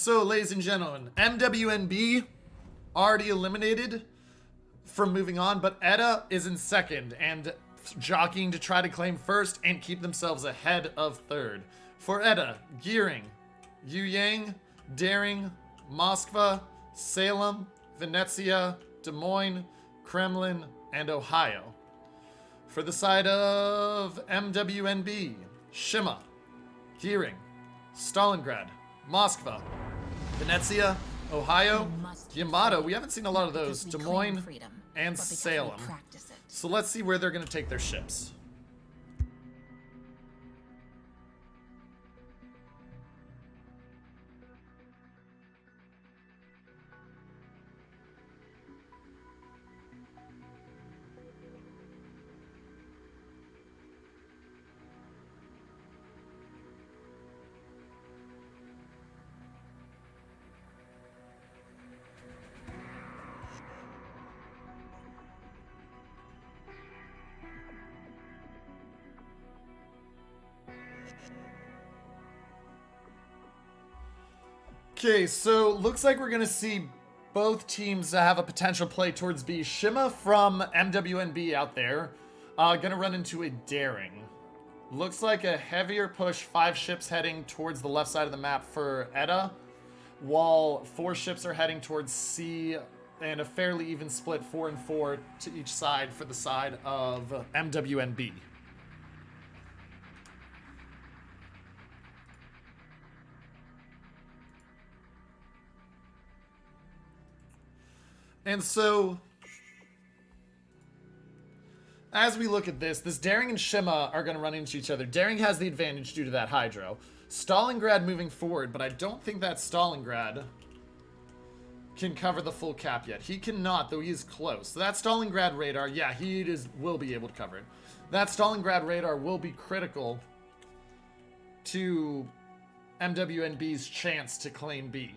So, ladies and gentlemen, MWNB already eliminated from moving on, but EDDA is in second and jockeying to try to claim first and keep themselves ahead of third. For EDDA, Gearing, Yu Yang, Daring, Moskva, Salem, Venezia, Des Moines, Kremlin, and Ohio. For the side of MWNB, Shima, Gearing, Stalingrad, Moskva, Venezia, Ohio, Yamato. We haven't seen a lot of those. Des Moines and Salem. So let's see where they're going to take their ships. Okay, so looks like we're going to see both teams have a potential play towards B. Shima from MWNB out there, going to run into a Daring. Looks like a heavier push, 5 ships heading towards the left side of the map for EDDA, while 4 ships are heading towards C, and a fairly even split 4 and 4 to each side for the side of MWNB. And so, as we look at this Daring and Shima are going to run into each other. Daring has the advantage due to that Hydro. Stalingrad moving forward, but I don't think that Stalingrad can cover the full cap yet. He cannot, though he is close. So that Stalingrad radar, yeah, will be able to cover it. That Stalingrad radar will be critical to MWNB's chance to claim B.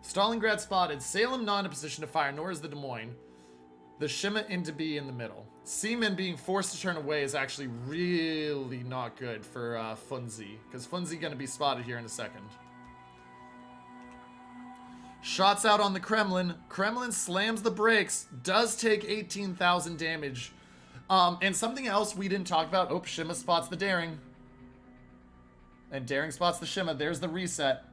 Stalingrad spotted. Salem not in a position to fire, nor is the Des Moines. The Shima into B in the middle. Seaman being forced to turn away is actually really not good for Funzi, because Funzi going to be spotted here in a second. Shots out on the Kremlin. Kremlin slams the brakes, does take 18,000 damage. And something else we didn't talk about. Oh, Shima spots the Daring. And Daring spots the Shima. There's the reset.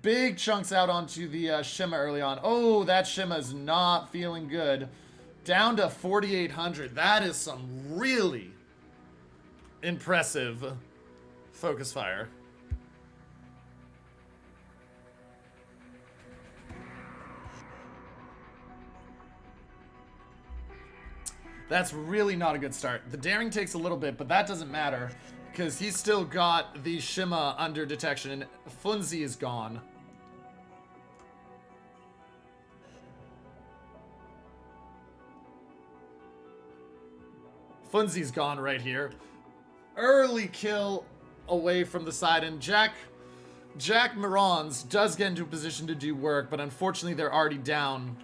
Big chunks out onto the Shima early on. Oh, that Shima is not feeling good. Down to 4,800. That is some really impressive focus fire. That's really not a good start. The Daring takes a little bit, but that doesn't matter, because he's still got the Shima under detection, and Funzi is gone. Funzi's gone right here. Early kill away from the side, and Jack Morans does get into a position to do work, but unfortunately they're already down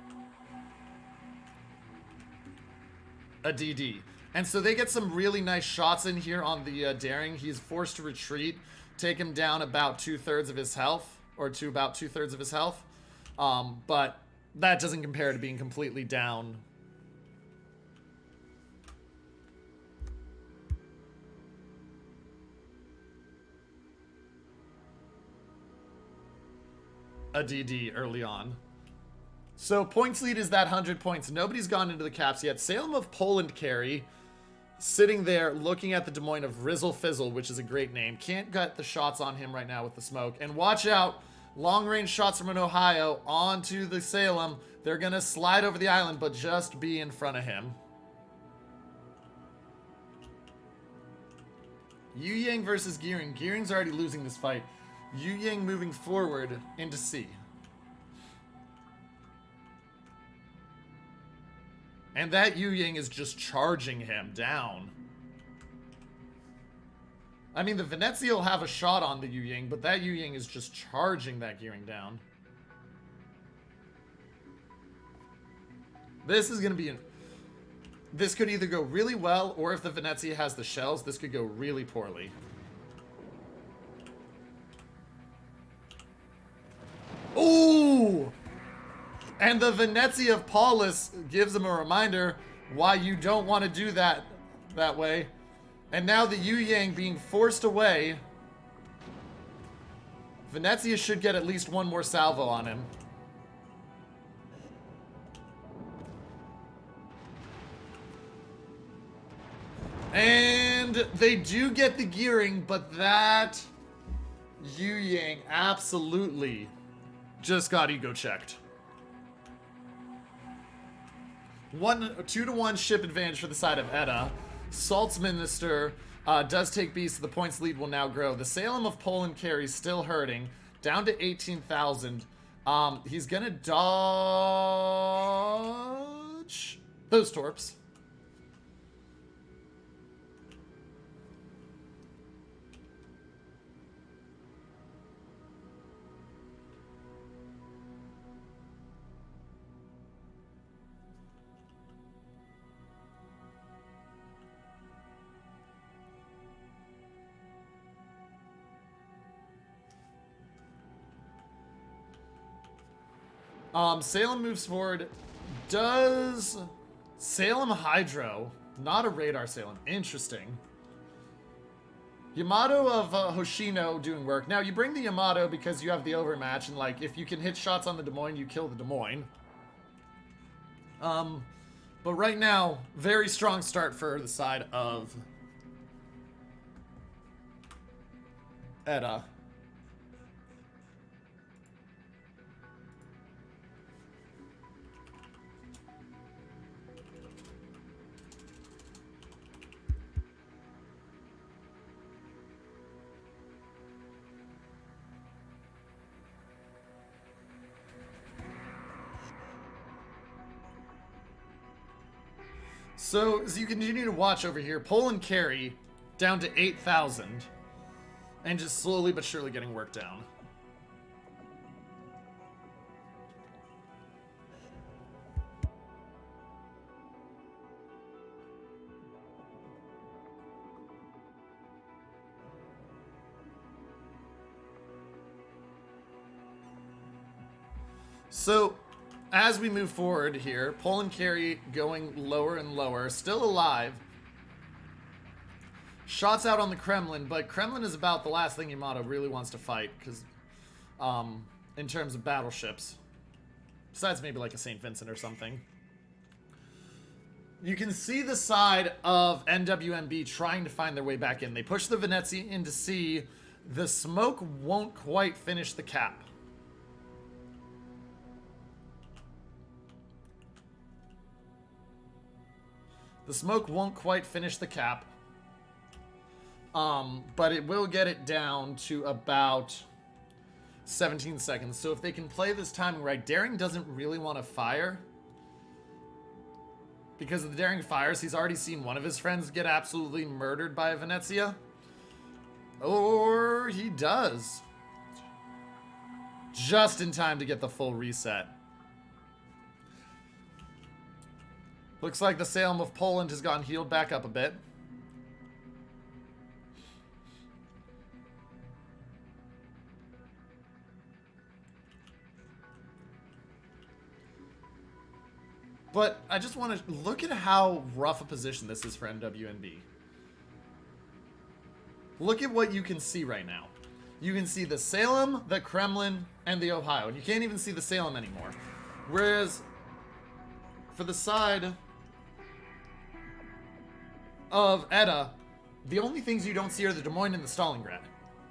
a DD. And so they get some really nice shots in here on the Daring. He's forced to retreat, take him down about 2/3 of his health, or to about 2/3 of his health. But that doesn't compare to being completely down. A DD early on. So points lead is that 100 points. Nobody's gone into the caps yet. Salem of Poland carry sitting there looking at the Des Moines of Rizzle Fizzle, which is a great name. Can't get the shots on him right now with the smoke. And watch out, long range shots from an Ohio onto the Salem. They're gonna slide over the island, but just be in front of him. Yu Yang versus Gearing. Gearing's already losing this fight. Yu Yang moving forward into C. And that Yu Yang is just charging him down. I mean, the Venezia will have a shot on the Yu Yang, but that Yu Yang is just charging that Gearing down. This is going to be this could either go really well, or if the Venezia has the shells, this could go really poorly. And the Venezia of Paulus gives him a reminder why you don't want to do that way. And now the Yu Yang being forced away. Venezia should get at least one more salvo on him. And they do get the gearing, but that Yu Yang absolutely just got ego checked. 2-1 ship advantage for the side of EDDA. Salt's Minister does take B, so the points lead will now grow. The Salem of Poland carries still hurting, down to 18,000. He's gonna dodge those torps. Salem moves forward. Does Salem Hydro, not a radar Salem. Interesting. Yamato of Hoshino doing work. Now, you bring the Yamato because you have the overmatch, and, like, if you can hit shots on the Des Moines, you kill the Des Moines. But right now, very strong start for the side of EDDA. So, as you continue to watch over here, Poland carry down to 8,000. And just slowly but surely getting worked down. So, as we move forward here, Poland carry going lower and lower, still alive. Shots out on the Kremlin, but Kremlin is about the last thing Yamato really wants to fight, because, in terms of battleships. Besides maybe like a St. Vincent or something. You can see the side of MWNB trying to find their way back in. They push the Venezia into sea. The smoke won't quite finish the cap. The smoke won't quite finish the cap. But it will get it down to about 17 seconds. So if they can play this timing right, Daring doesn't really want to fire. Because of the Daring fires, he's already seen one of his friends get absolutely murdered by a Venezia. Or he does. Just in time to get the full reset. Looks like the Salem of Poland has gotten healed back up a bit. But I just want to look at how rough a position this is for MWNB. Look at what you can see right now. You can see the Salem, the Kremlin, and the Ohio. And you can't even see the Salem anymore. Whereas, for the side of EDDA, the only things you don't see are the Des Moines and the Stalingrad.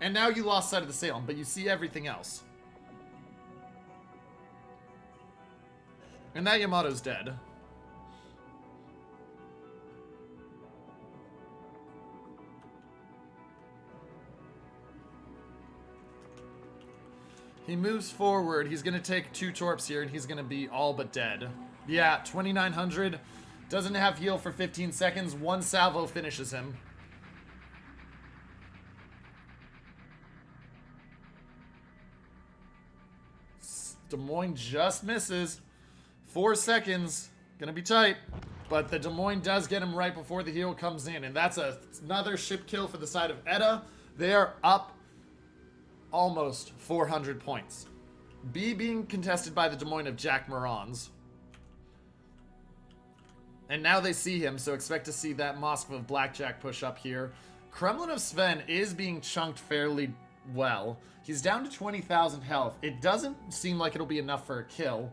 And now you lost sight of the Salem, but you see everything else. And that Yamato's dead. He moves forward. He's going to take 2 torps here, and he's going to be all but dead. Yeah, 2,900. Doesn't have heal for 15 seconds. 1 salvo finishes him. Des Moines just misses. 4 seconds. Gonna be tight. But the Des Moines does get him right before the heal comes in. And that's another ship kill for the side of EDDA. They are up almost 400 points. B being contested by the Des Moines of Jack Morans. And now they see him, so expect to see that Moskva of Blackjack push up here. Kremlin of Sven is being chunked fairly well. He's down to 20,000 health. It doesn't seem like it'll be enough for a kill,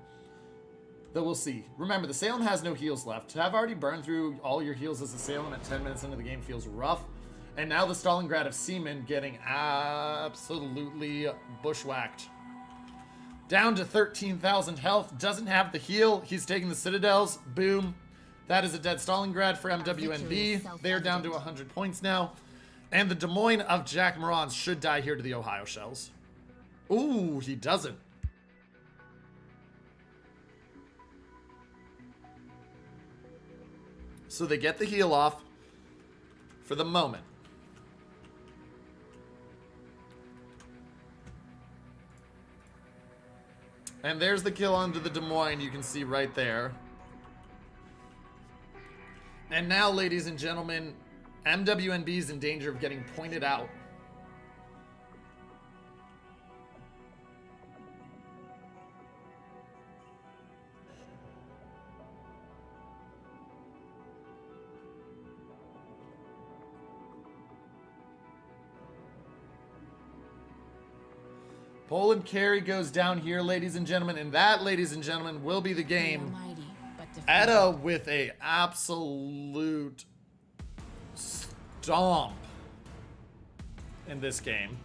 though we'll see. Remember, the Salem has no heals left. To have already burned through all your heals as a Salem at 10 minutes into the game feels rough. And now the Stalingrad of Seaman getting absolutely bushwhacked. Down to 13,000 health. Doesn't have the heal. He's taking the Citadels. Boom. That is a dead Stalingrad for MWNB. They're down to 100 points now. And the Des Moines of Jack Morans should die here to the Ohio Shells. Ooh, he doesn't. So they get the heal off for the moment. And there's the kill onto the Des Moines, you can see right there. And now, ladies and gentlemen, MWNB is in danger of getting pointed out. Poland carry goes down here, ladies and gentlemen, and that, ladies and gentlemen, will be the game. EDDA with a absolute stomp in this game.